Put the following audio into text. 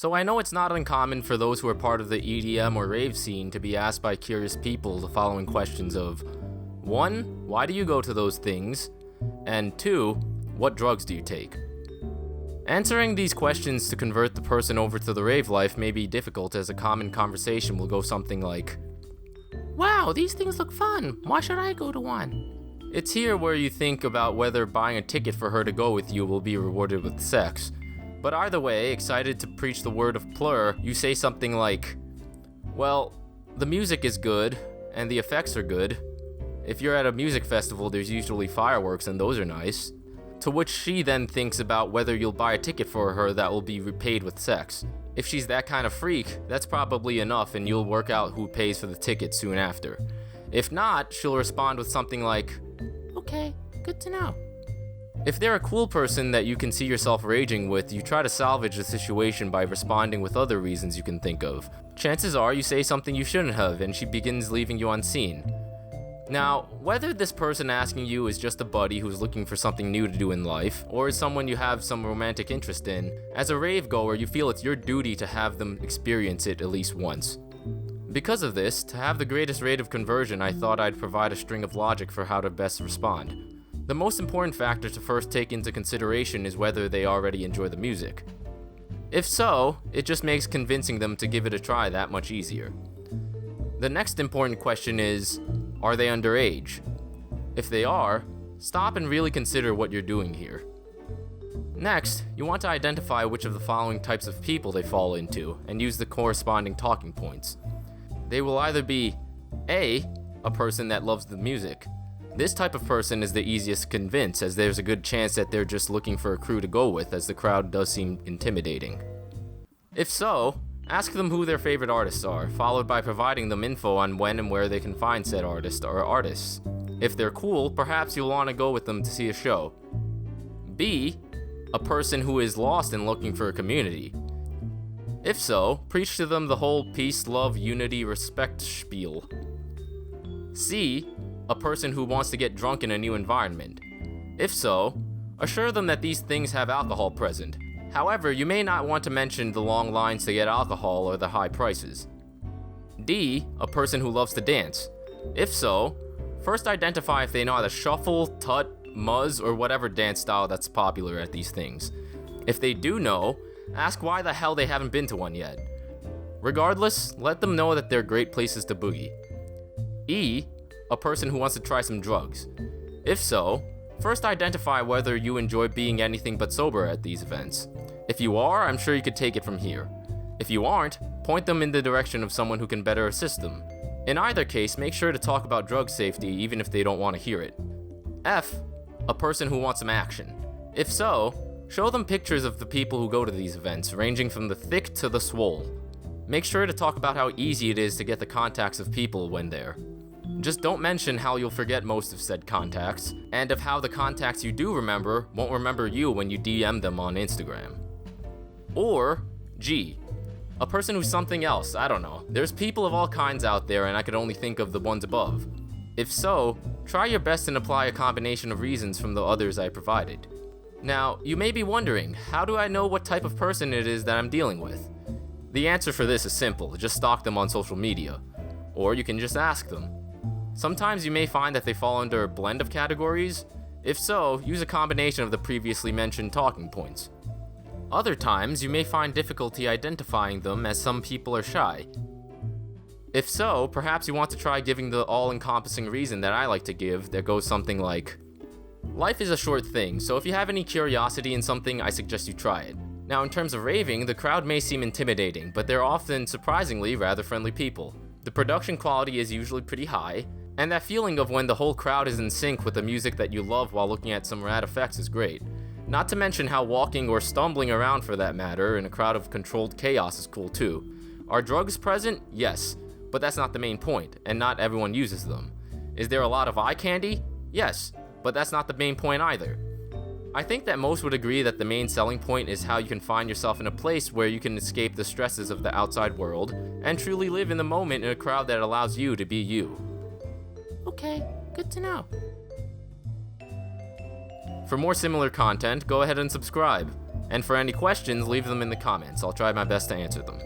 So I know it's not uncommon for those who are part of the EDM or rave scene to be asked by curious people the following questions of 1. Why do you go to those things? And 2. What drugs do you take? Answering these questions to convert the person over to the rave life may be difficult, as a common conversation will go something like, "Wow, these things look fun. Why should I go to one?" It's here where you think about whether buying a ticket for her to go with you will be rewarded with sex. But either way, excited to preach the word of plur, you say something like, "Well, the music is good, and the effects are good. If you're at a music festival, there's usually fireworks, and those are nice." To which she then thinks about whether you'll buy a ticket for her that will be repaid with sex. If she's that kind of freak, that's probably enough, and you'll work out who pays for the ticket soon after. If not, she'll respond with something like, "Okay, good to know." If they're a cool person that you can see yourself raging with, you try to salvage the situation by responding with other reasons you can think of. Chances are you say something you shouldn't have, and she begins leaving you unseen. Now, whether this person asking you is just a buddy who's looking for something new to do in life, or is someone you have some romantic interest in, as a rave goer, you feel it's your duty to have them experience it at least once. Because of this, to have the greatest rate of conversion, I thought I'd provide a string of logic for how to best respond. The most important factor to first take into consideration is whether they already enjoy the music. If so, it just makes convincing them to give it a try that much easier. The next important question is, are they underage? If they are, stop and really consider what you're doing here. Next, you want to identify which of the following types of people they fall into, and use the corresponding talking points. They will either be A. A person that loves the music. This type of person is the easiest to convince, as there's a good chance that they're just looking for a crew to go with, as the crowd does seem intimidating. If so, ask them who their favorite artists are, followed by providing them info on when and where they can find said artist or artists. If they're cool, perhaps you'll want to go with them to see a show. B. A person who is lost and looking for a community. If so, preach to them the whole peace, love, unity, respect spiel. C. A person who wants to get drunk in a new environment. If so, assure them that these things have alcohol present. However, you may not want to mention the long lines to get alcohol or the high prices. D. A person who loves to dance. If so, first identify if they know how to shuffle, tut, muzz, or whatever dance style that's popular at these things. If they do know, ask why the hell they haven't been to one yet. Regardless, let them know that they're great places to boogie. E. A person who wants to try some drugs. If so, first identify whether you enjoy being anything but sober at these events. If you are, I'm sure you could take it from here. If you aren't, point them in the direction of someone who can better assist them. In either case, make sure to talk about drug safety even if they don't want to hear it. F. A person who wants some action. If so, show them pictures of the people who go to these events, ranging from the thick to the swole. Make sure to talk about how easy it is to get the contacts of people when there. Just don't mention how you'll forget most of said contacts, and of how the contacts you do remember won't remember you when you DM them on Instagram. Or G. A person who's something else, I don't know. There's people of all kinds out there, and I could only think of the ones above. If so, try your best and apply a combination of reasons from the others I provided. Now, you may be wondering, how do I know what type of person it is that I'm dealing with? The answer for this is simple, just stalk them on social media. Or you can just ask them. Sometimes you may find that they fall under a blend of categories. If so, use a combination of the previously mentioned talking points. Other times, you may find difficulty identifying them, as some people are shy. If so, perhaps you want to try giving the all-encompassing reason that I like to give that goes something like, life is a short thing, so if you have any curiosity in something, I suggest you try it. Now, in terms of raving, the crowd may seem intimidating, but they're often, surprisingly, rather friendly people. The production quality is usually pretty high, and that feeling of when the whole crowd is in sync with the music that you love while looking at some rad effects is great. Not to mention how walking or stumbling around for that matter in a crowd of controlled chaos is cool too. Are drugs present? Yes, but that's not the main point, and not everyone uses them. Is there a lot of eye candy? Yes, but that's not the main point either. I think that most would agree that the main selling point is how you can find yourself in a place where you can escape the stresses of the outside world and truly live in the moment in a crowd that allows you to be you. Okay, good to know. For more similar content, go ahead and subscribe. And for any questions, leave them in the comments. I'll try my best to answer them.